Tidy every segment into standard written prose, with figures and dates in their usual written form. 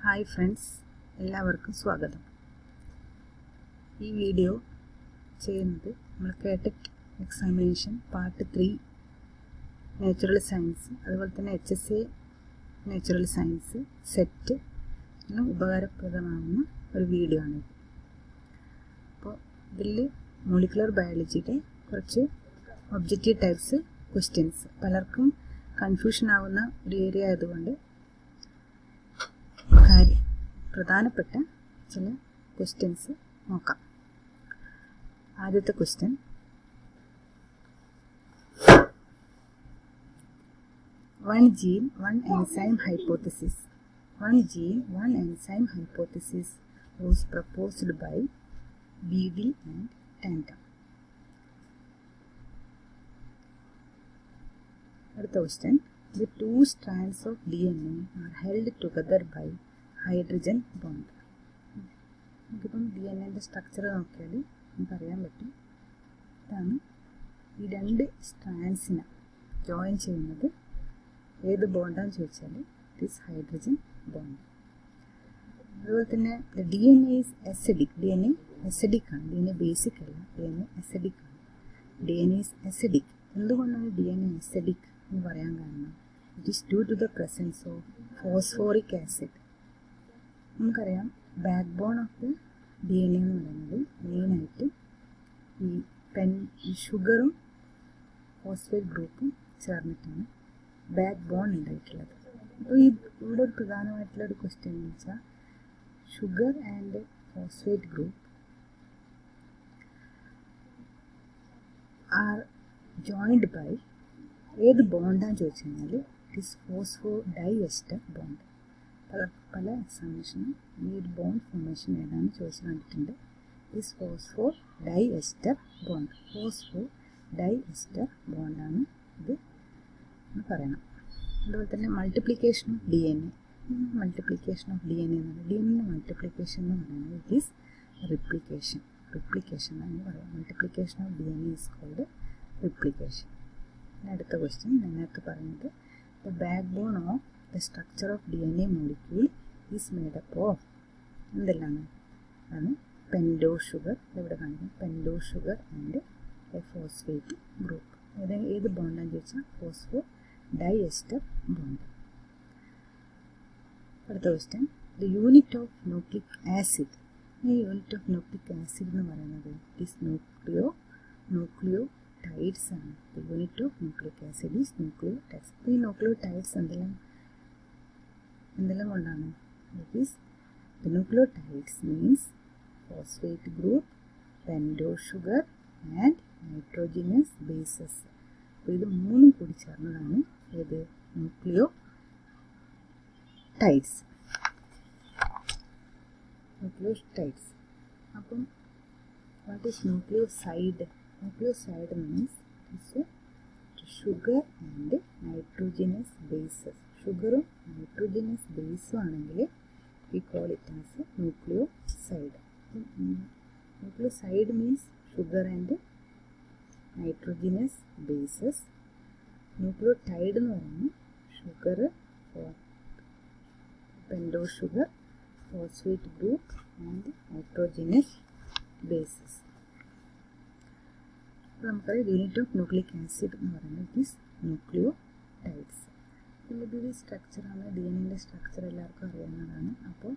Hi friends, എല്ലാവർക്കും സ്വാഗതം. ഈ വീഡിയോ ചെയ്യുന്നത് നമ്മൾ കേട്ടറ്റ് എക്സാമിനേഷൻ പാർട്ട് 3 നാച്ചുറൽ സയൻസ്, അതുപോലെ തന്നെ HSA നാച്ചുറൽ സയൻസ് സെറ്റ് ഉപകാരപ്രദമാകുന്ന ഒരു വീഡിയോ ആണ്. അപ്പോൾ ഇതിൽ മോളിക്കുലർ ബയോളജിയുടെ കുറച്ച് ഒബ്ജക്റ്റീവ് ടൈപ്സ് ക്വസ്റ്റ്യൻസ്, പലർക്കും കൺഫ്യൂഷൻ ആവുന്ന ഒരു ഏരിയ ആയതുകൊണ്ട് പ്രധാനപ്പെട്ട ചില ക്വസ്റ്റ്യൻസ് നോക്കാം. ആദ്യത്തെ question, one gene one enzyme hypothesis was proposed by Beadle and Tantum. അടുത്ത question, the two strands of DNA are held together by hydrogen bond. നമുക്കിപ്പം DNA സ്ട്രക്ചർ നോക്കിയാൽ നമുക്കറിയാൻ പറ്റും, ഇതാണ് ഈ രണ്ട് സ്ട്രാൻഡ്സിനെ ജോയിൻ ചെയ്യുന്നത് ഏത് ബോണ്ടാന്ന് ചോദിച്ചാൽ ഇറ്റ് ഈസ് ഹൈഡ്രജൻ ബോണ്ട്. അതുപോലെ തന്നെ DNA is acidic. DNA acidic ആണ്, DNA ബേസിക് അല്ല, DNA അസിഡിക് ആണ്. DNA is acidic. എന്തുകൊണ്ടാണ് DNA അസിഡിക് എന്ന് പറയാൻ കാരണം? It is due to the presence of phosphoric acid. നമുക്കറിയാം backbone of the DNA എന്ന് പറയുന്നത് മെയിനായിട്ട് ഈ ഷുഗറും ഫോസ്ഫേറ്റ് ഗ്രൂപ്പും ചേർന്നിട്ടാണ് ബാക്ക് ബോൺ ഉണ്ടായിട്ടുള്ളത്. അപ്പോൾ ഇവിടെ ഒരു പ്രധാനമായിട്ടുള്ള ഒരു ക്വസ്റ്റ്യൻ എന്ന് വെച്ചാൽ sugar and phosphate group are joined by ഏത് ബോണ്ടാന്ന് ചോദിച്ചു കഴിഞ്ഞാൽ it is phosphodiester bond. പല എക്സാമിനേഷനും ഈ ഒരു ബോണ്ട് ഫോർമേഷൻ ഏതാണെന്ന് ചോദിച്ചു കണ്ടിട്ടുണ്ട്. Is phosphodiester bond. Phosphodiester ബോണ്ടാണ് ഇത് എന്ന് പറയണം. അതുപോലെ തന്നെ multiplication of DNA. Multiplication of DNA എന്ന് പറയുന്നത് DNA മൾട്ടിപ്ലിക്കേഷൻ എന്ന് പറയുന്നത് ഇറ്റ് ഈസ് റിപ്ലിക്കേഷൻ എന്ന് പറയാം. Multiplication of DNA is called replication. അടുത്ത ക്വസ്റ്റ്യൻ അതിനകത്ത് പറയുന്നത് the backbone of the structure of DNA molecule is made up of എന്തെല്ലാം ആണ്? Pentose sugar. ഇവിടെ കാണിക്കും pentose sugar and a phosphate group. ഏത് ബോണ്ടാന്ന് ചോദിച്ചാൽ ഫോസ്ഫോ ഡൈഎസ്റ്റർ ബോണ്ട്. അടുത്ത question, the unit of nucleic acid. ഈ യൂണിറ്റ് ഓഫ് ന്യൂക്ലിക് ആസിഡ് എന്ന് പറയുന്നത് ഇറ്റ് ഈസ് ന്യൂക്ലിയോടൈഡ്സ് ആണ്. The unit of nucleic acid is nucleotides. അപ്പോൾ ഈ ന്യൂക്ലിയോടൈഡ്സ് എന്തെല്ലാം കൊണ്ടാണ്? It is the nucleotides means phosphate group, pentose sugar and nitrogenous bases. അപ്പോൾ ഇത് മൂന്നും കൂടി ചേർന്നതാണ് ഏത്? ന്യൂക്ലിയോടൈഡ്സ്. അപ്പം what is nucleoside? Nucleoside means sugar and nitrogenous bases. ഷുഗറും നൈട്രോജിനസ് ബേസും ആണെങ്കിൽ we call it as a nucleoside. Nucleoside means sugar and nitrogenous bases. Nucleotide എന്ന് പറയുന്നത് sugar, pentose sugar, phosphate group and nitrogenous bases. അപ്പോൾ നമുക്കറിയാം unit of nucleic acid എന്ന് പറയുന്നത് it is nucleotides. ഇതിൻ്റെ സ്ട്രക്ചറാണ് DNA സ്ട്രക്ചർ എല്ലാവർക്കും അറിയാവുന്നതാണ്. അപ്പോൾ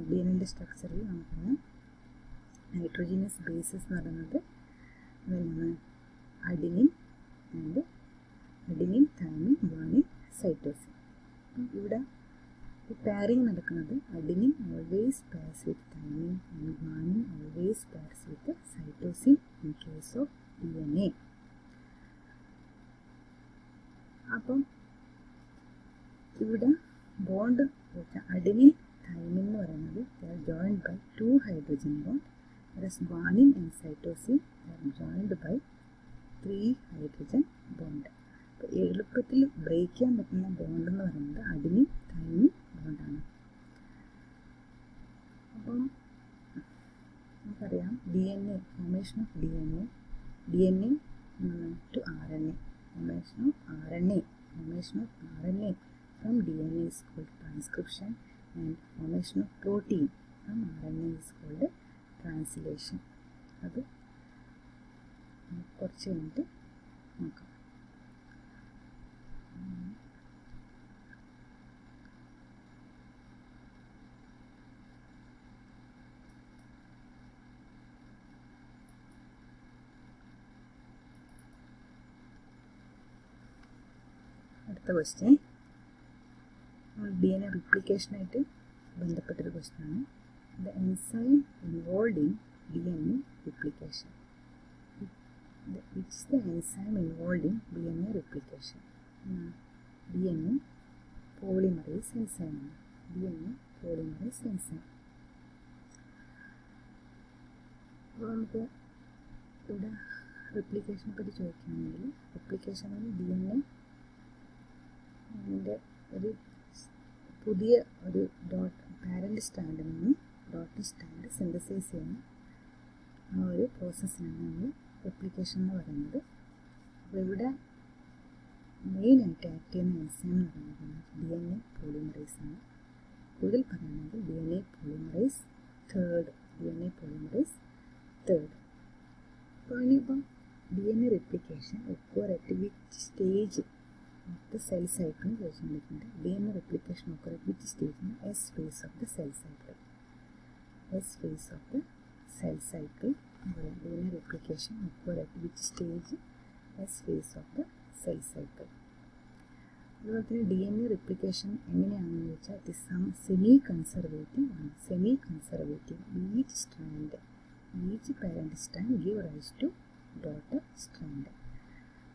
DNA സ്ട്രക്ചറിൽ നമുക്കറിയാം നൈട്രോജനസ് ബേസസ് എന്ന് പറയുന്നത് എന്താണ്? Adenine, thymine, guanine, cytosine. ഇവിടെ പാരിങ് നടക്കുന്നത് adenine always pairs with thymine and guanine always pairs with cytosine in case of DNA. അപ്പം ഇവിടെ ബോണ്ട് അഡിനിൻ തൈമിൻ എന്ന് പറയുന്നത് joined by 2 hydrogen bond. Guanine and cytosine joined by 3 hydrogen bond. അപ്പോൾ എളുപ്പത്തിൽ break ചെയ്യാൻ പറ്റുന്ന bond എന്ന് പറയുന്നത് അഡിനിൻ തൈമിൻ ബോണ്ടാണ്. അപ്പം നമുക്കറിയാം DNA formation of DNA to RNA. formation of RNA from DNA is called transcription. and formation of protein from RNA is called translation. അത് കുറച്ച് കഴിഞ്ഞിട്ട് നോക്കാം. അടുത്ത ക്വസ്റ്റ്യൻ DNA റിപ്ലിക്കേഷനായിട്ട് ബന്ധപ്പെട്ടൊരു ക്വസ്റ്റ്യനാണ്. The enzyme involve in DNA replication. Which is the enzyme involved in DNA replication? DNA polymerase enzyme. DNA polymerase enzyme. അപ്പോൾ നമുക്ക് ഇവിടെ റിപ്ലിക്കേഷനെ പറ്റി ചോദിക്കുകയാണെങ്കിൽ റിപ്ലിക്കേഷൻ ആണ് DNA അതിൻ്റെ ഒരു പുതിയ ഒരു പാരന്റ് സ്റ്റാൻഡിൽ നിന്ന് ഡോട്ടഡ് സ്റ്റാൻഡ് സിന്തസൈസ് ചെയ്യുന്ന ആ ഒരു പ്രോസസ്സിനാണ് നമ്മൾ റിപ്ലിക്കേഷൻ എന്ന് പറയുന്നത്. അപ്പോൾ ഇവിടെ മെയിനായിട്ട് ആക്ട് ചെയ്യുന്ന എൻസൈം എന്ന് പറയുന്നത് DNA പോളിമറൈസ് ആണ്. കൂടുതൽ പറയുകയാണെങ്കിൽ DNA പോളിമറൈസ് തേർഡ്. അപ്പോൾ ഇനിയിപ്പം DNA replication occur at which stage of the cell cycle ചോദിച്ചിട്ടുണ്ട്. DNA replication occur at which stage? S phase of the cell cycle. S phase of the cell cycle. DNA replication occur at which stage? S phase of the cell cycle. അതുപോലെ തന്നെ DNA replication എങ്ങനെയാണെന്ന് ചോദിച്ചാൽ it is semi conservative ആണ്. Semi conservative. Each parent strand give rise to daughter strand.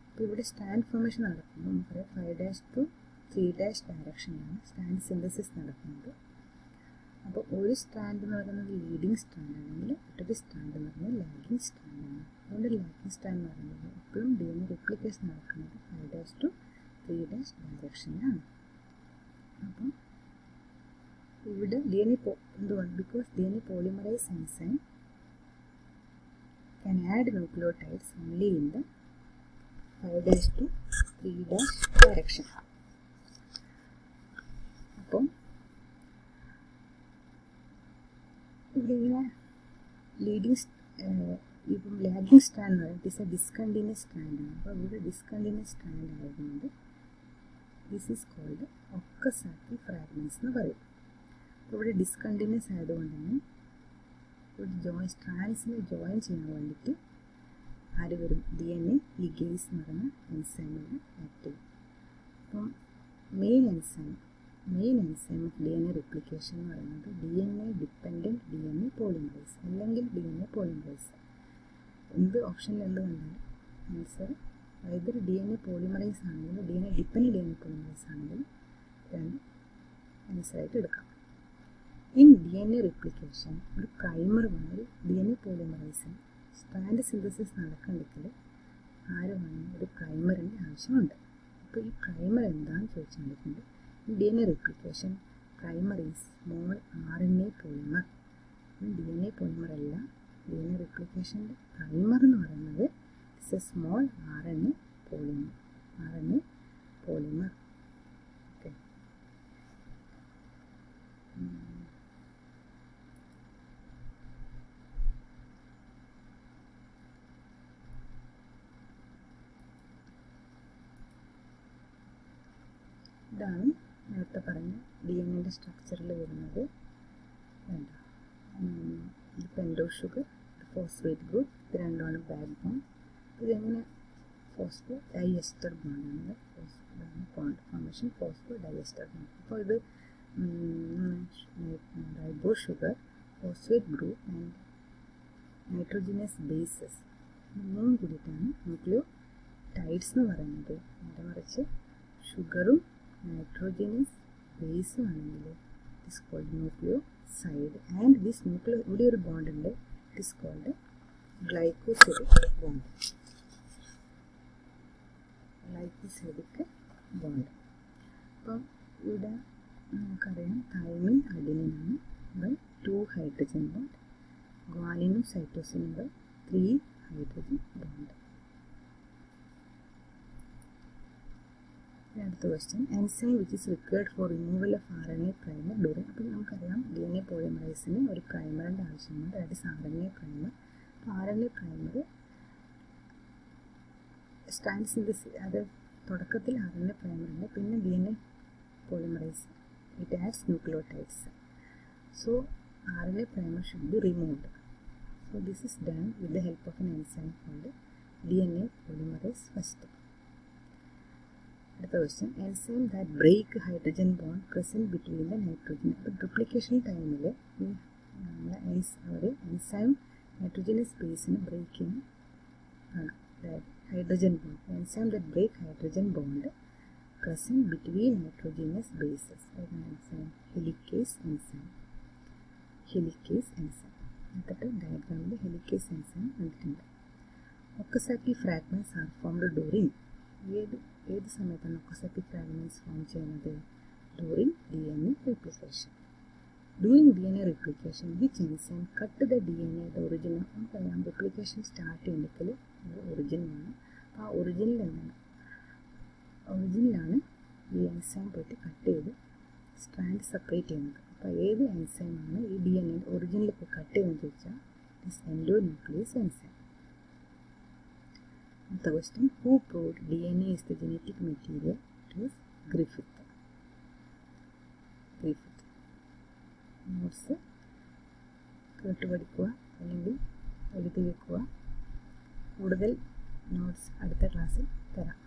അപ്പോൾ ഇവിടെ stand formation നടക്കുമ്പോൾ നമുക്കറിയാം 5' to 3' ഡയറക്ഷനിലാണ് stand synthesis നടക്കുന്നത്. അപ്പോൾ ഒരു സ്റ്റാൻഡ് എന്ന് പറയുന്നത് ലീഡിങ് സ്റ്റാൻഡ് ആണെങ്കിൽ മറ്റൊരു സ്റ്റാൻഡ് എന്ന് പറയുന്നത് ലാഗിങ് സ്റ്റാൻഡാണ്. അതുകൊണ്ട് ലാഗിങ് സ്റ്റാൻഡ് എന്ന് പറയുന്നത് എപ്പോഴും DNA റിപ്ലിക്കേഷൻ നടക്കുന്നത് 5' to 3' ഡയറക്ഷനിലാണ്. അപ്പം ഇവിടെ DNA എന്തുകൊണ്ട്? Because DNA polymerise enzyme can add nucleotides only in the 5' to 3' direction. അപ്പം ഇവിടെ ഇങ്ങനെ ഇപ്പം ലാഗിങ് സ്റ്റാൻഡ് എന്ന് പറയുന്നത് ഇറ്റ് ഈസ് എ ഡിസ്കണ്ടിന്യൂസ് സ്റ്റാൻഡാണ്. അപ്പോൾ ഇവിടെ ഡിസ്കണ്ടിന്യൂസ് സ്റ്റാൻഡ് ആയതുകൊണ്ട് ദിസ് ഈസ് കോൾഡ് ഒക്കസാക്കി ഫ്രാഗ്മെൻറ്റ്സ് എന്ന് പറയും. അപ്പോൾ ഇവിടെ ഡിസ്കണ്ടിന്യൂസ് ആയതുകൊണ്ട് തന്നെ ഇവിടെ സ്ട്രാൻഡ്സിനെ ജോയിൻ ചെയ്യാൻ വേണ്ടിയിട്ട് ആര് വരും? DNA ലിഗേസ് എന്ന് പറയുന്ന എൻസൈമിന് ആക്ട് ചെയ്യും. അപ്പം main enzyme of DNA replication എന്ന് പറയുന്നത് DNA ഡിപ്പെൻഡൻറ്റ് DNA പോളിമറൈസ് അല്ലെങ്കിൽ DNA പോളിമറൈസ്. എന്ത് ഓപ്ഷനിൽ എന്ത് കണ്ടാലും ആൻസർ either DNA പോളിമറൈസ് ആണെങ്കിലും DNA ഡിപ്പെൻഡൻറ്റ് DNA പോളിമറൈസ് ആണെങ്കിലും രണ്ട് ആൻസറായിട്ട് എടുക്കാം. ഇൻ DNA റിപ്ലിക്കേഷൻ ഒരു പ്രൈമർ വേണം. ഒരു DNA പോളിമറൈസിന് സ്റ്റാൻഡ് സിന്തസിസ് നടക്കണമെങ്കിൽ ആര് വേണം? ഒരു പ്രൈമറിൻ്റെ ആവശ്യമുണ്ട്. അപ്പോൾ ഈ പ്രൈമർ എന്താണെന്ന് ചോദിച്ചിട്ടുണ്ടെങ്കിൽ DNA replication primer is small RNA polymer. DNA polymer അല്ല. DNA റിപ്ലിക്കേഷൻ്റെ പ്രൈമർ എന്ന് പറയുന്നത് it's A small RNA polymer. Okay. ഇതാണ് നേരത്തെ പറഞ്ഞ DNAൻ്റെ സ്ട്രക്ചറിൽ വരുന്നത്. ഇത് പെൻഡോ ഷുഗർ, ഫോസ്ഫേറ്റ് ഗ്രൂപ്പ്, ഇത് രണ്ടുമാണ് ബാക്ക് ബോൺ. ഇതെങ്ങനെ ഫോസ്ഫോ ഡൈഎസ്റ്റർ ബോണ്ടാണ്. Bond formation phosphodiester bond. അപ്പോൾ ഇത് ribose sugar, phosphate group and nitrogenous bases മൂന്നും കൂടിയിട്ടാണ് ന്യൂക്ലിയോടൈഡ്സ് എന്ന് പറയുന്നത്. നേരെ മറിച്ച് ഷുഗറും നൈട്രോജനസ് ബേസും ആണെങ്കിൽ it is called nucleoside. And this ഇവിടെ ഒരു ബോണ്ട് ഉണ്ട്, it is called glycosidic bond. അപ്പം ഇവിടെ നമുക്കറിയാം തൈമിൻ അഡിനിനാണ് 2 ഹൈഡ്രജൻ ബോണ്ട്, ഗ്വാനിനും സൈറ്റോസിനും 3 ഹൈഡ്രജൻ ബോണ്ട്. അടുത്ത question enzyme which is required for removal of RNA primer during. അപ്പം നമ്മൾ പോളിമറൈസിന് ഒരു പ്രൈമറിൻ്റെ ആവശ്യമുണ്ട്, ദാറ്റ് ഈസ് RNA പ്രൈമർ. അപ്പോൾ RNA പ്രൈമർ സ്ട്രാൻഡ് സിന്തസിസ്, അത് തുടക്കത്തിൽ RNA പ്രൈമറുണ്ട്, പിന്നെ DNA polymerase, it adds nucleotides. So RNA primer should be removed. So this is done with the help of an enzyme called DNA polymerase first. അടുത്ത question, enzyme that break hydrogen bond present between the nitrogen. അപ്പോൾ duplication ടൈമിൽ ഒരു enzyme nitrogenous സ്പേസിന് break ചെയ്യാൻ ആണ്, അതായത് hydrogen bond. Enzyme that break hydrogen bond present between nitrogenous bases, like an enzyme, helicase enzyme. Helicase enzyme. എന്നിട്ട് ഡയഗ്രാമിൽ helicase enzyme കണ്ടിട്ടുണ്ട്. ഒക്കസാക്കി ഫ്രാഗ്മെൻറ്റ്സ് ആർ ഫോംഡ് ഡ്യൂറിങ്, ഏത് സമയത്താണ് ഒക്കസാക്കി ഫ്രാഗ്മെൻറ്റ്സ് ഫോം ചെയ്യുന്നത്? During DNA replication. During DNA replication, which enzyme cut the DNA at the origin? നമുക്കറിയാം replication start ചെയ്യുന്നതിൽ ഒറിജിനാണ്. അപ്പോൾ ആ ഒറിജിനിലാണ് ഈ എൻസൈം പോയിട്ട് കട്ട് ചെയ്ത് സ്ട്രാൻഡ് സെപ്പറേറ്റ് ചെയ്യുന്നത്. അപ്പോൾ ഏത് എൻസൈമാണ് ഈ DNA ഒറിജിനിൽ പോയി കട്ട് ചെയ്യുന്നത് ചോദിച്ചാൽ ദിസ് എൻഡോന്യൂക്ലിയസ് എൻസൈം. അടുത്ത question, who proved DNA is the genetic material? It was Griffith. Notes കേട്ട് പഠിക്കുക അല്ലെങ്കിൽ എഴുതി വെക്കുക. കൂടുതൽ നോട്ട്സ് അടുത്ത ക്ലാസ്സിൽ തരാം.